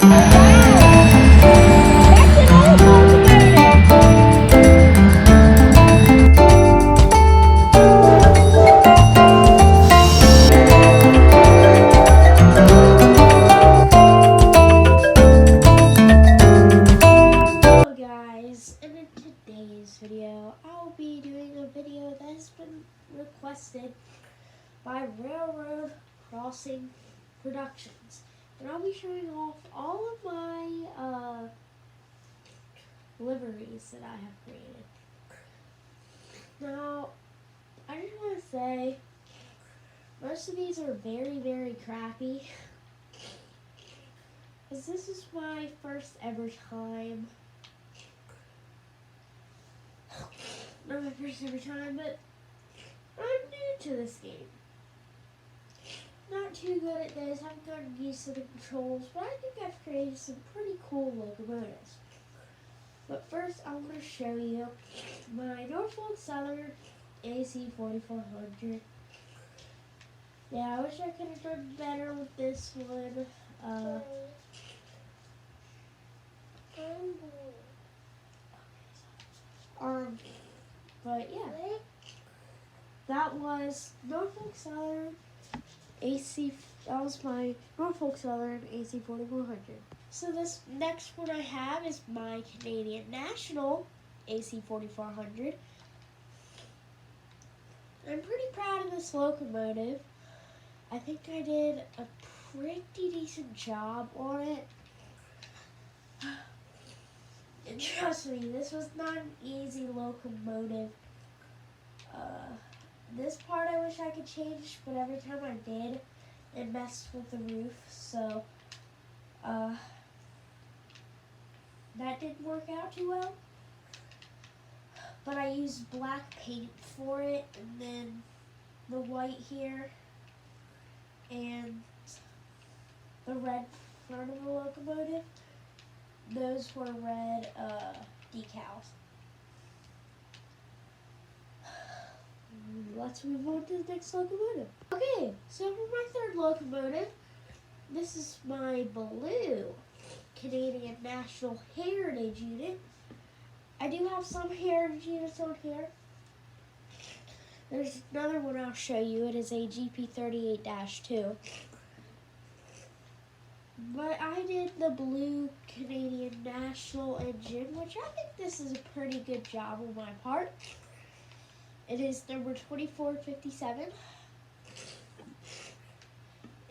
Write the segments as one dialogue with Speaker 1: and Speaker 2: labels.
Speaker 1: In today's video, I'll be doing a video that has been requested by Railroad Crossing Productions. And I'll be showing off all of my liveries that I have created. Now, I just want to say, most of these are very, very crappy. Because this is my first ever time. Not my first ever time, but I'm new to this game. Not too good at this. I haven't gotten used to the controls, but I think I've created some pretty cool locomotives. But first, I'm going to show you my Norfolk Southern AC 4400. Yeah, I wish I could have done better with this one. But yeah, that was Norfolk Southern AC. That was my Norfolk Southern AC 4400. So this next one I have is my Canadian National AC 4400. I'm pretty proud of this locomotive. I think I did a pretty decent job on it. And trust me, this was not an easy locomotive. This part I wish I could change, but every time I did, it messed with the roof, so that didn't work out too well. But I used black paint for it, and then the white here, and the red front of the locomotive. Those were red decals. Let's move on to the next locomotive. Okay, so for my third locomotive, this is my blue Canadian National Heritage Unit. I do have some heritage units on here. There's another one I'll show you. It is a GP38-2. But I did the blue Canadian National engine, which I think this is a pretty good job on my part. It is number 2457.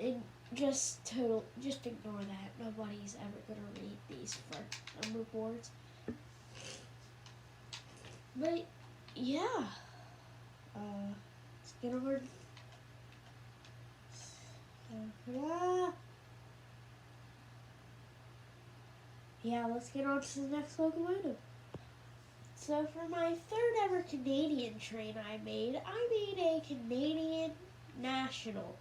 Speaker 1: And just ignore that. Nobody's ever gonna read these for number boards. But yeah, let's get over. Yeah, let's get on to the next locomotive. So for my third ever Canadian train I made a Canadian National.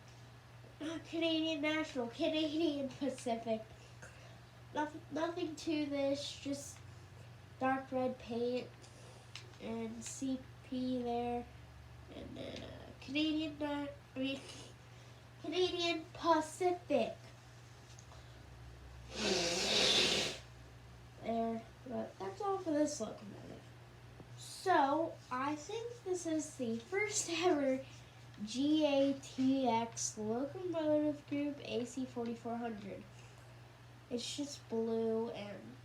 Speaker 1: Not Canadian National, Canadian Pacific. Nothing to this, just dark red paint and CP there. And then Canadian Pacific. There, but that's all for this locomotive. So, I think this is the first ever GATX Locomotive Group AC 4400. It's just blue and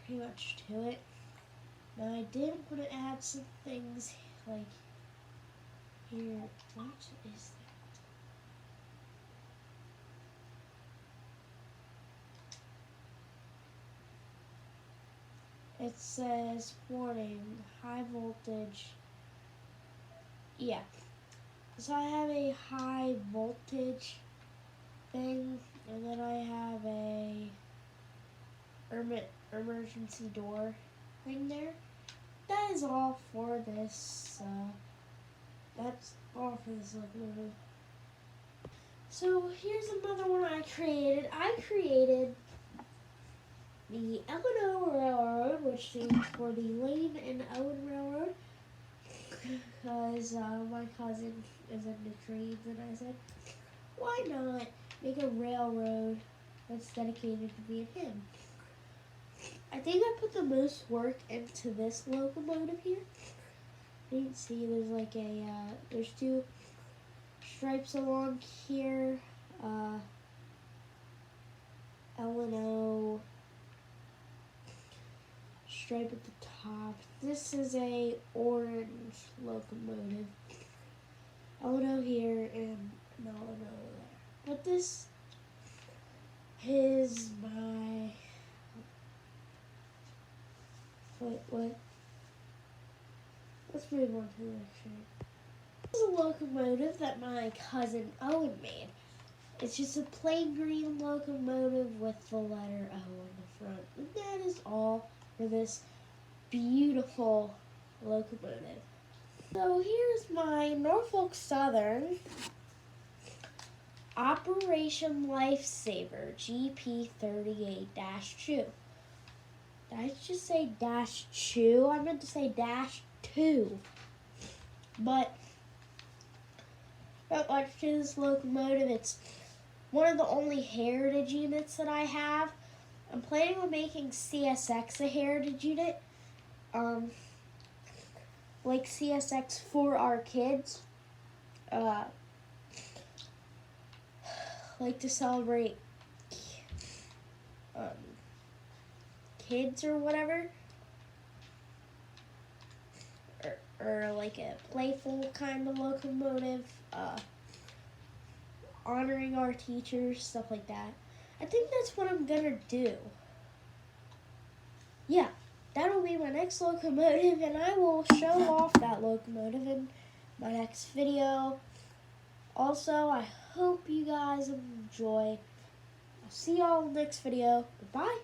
Speaker 1: pretty much to it. Now I did want to add some things like here. What is that? It says warning, high voltage. Yeah. So I have a high voltage thing, and then I have a emergency door thing there. That is all for this. That's all for this locomotive. So here's another one I created. I created the L&O Railroad, which stands for the Lane and Owen Railroad, because my cousin is into trains, and I said, why not make a railroad that's dedicated to me and him. I think I put the most work into this locomotive here. You can see there's like there's two stripes along here, L and O stripe at the top. This is a orange locomotive. L and O here and an L and O there. But this is my what? Let's move on to the next one. This is a locomotive that my cousin Owen made. It's just a plain green locomotive with the letter O on the front. And that is all for this beautiful locomotive. So here's my Norfolk Southern Operation Lifesaver GP38-2. Did I just say -2? I meant to say -2. But not much to this locomotive. It's one of the only heritage units that I have. I'm planning on making CSX a heritage unit. Like CSX for our kids. Like to celebrate kids or whatever. Or like a playful kind of locomotive, honoring our teachers, stuff like that. I think that's what I'm gonna do. Yeah, that'll be my next locomotive, and I will show off that locomotive in my next video. Also, I hope you guys enjoy. I'll see y'all in the next video. Goodbye.